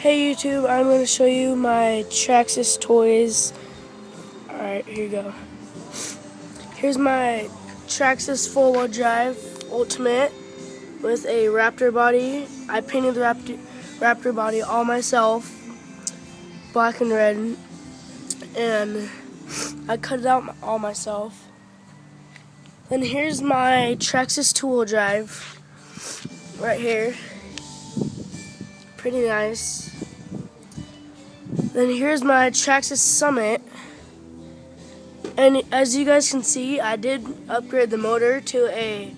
Hey YouTube, I'm going to show you my Traxxas toys. Alright, here you go. Here's my Traxxas 4-wheel drive Ultimate with a Raptor body. I painted the Raptor body all myself, black and red, and I cut it out all myself. Then here's my Traxxas 2-wheel drive right here. Pretty nice. Then here's my Traxxas Summit, and as you guys can see, I did upgrade the motor to a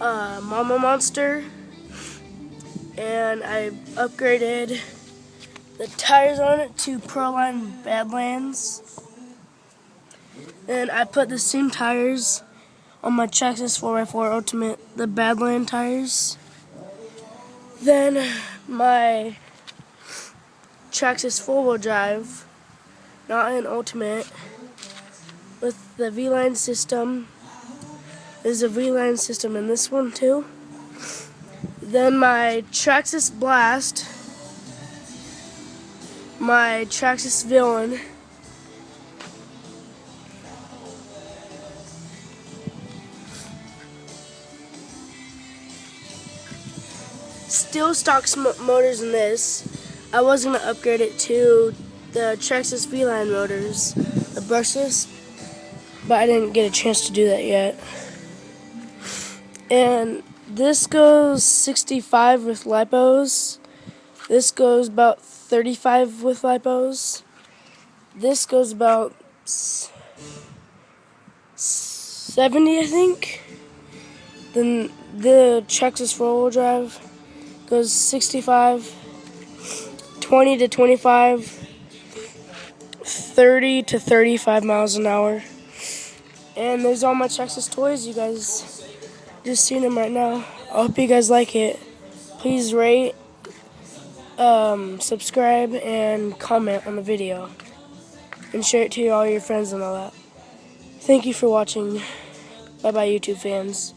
Mama Monster, and I upgraded the tires on it to Proline Badlands, and I put the same tires on my Traxxas 4x4 Ultimate, the Badland tires. Then my Traxxas 4-wheel drive, not an Ultimate, with the V-line system. There's a V-line system in this one too. Then my Traxxas Blast, my Traxxas Villian, still stock motors in this. I was going to upgrade it to the Traxxas V-line motors, the brushless, but I didn't get a chance to do that yet. And this goes 65 with lipos. This goes about 35 with lipos. This goes about 70, I think. Then the Traxxas 4-wheel drive goes 65. 20 to 25, 30 to 35 miles an hour. And there's all my Traxxas toys. You guys just seen them right now. I hope you guys like it. Please rate, subscribe, and comment on the video. And share it to all your friends and all that. Thank you for watching. Bye-bye, YouTube fans.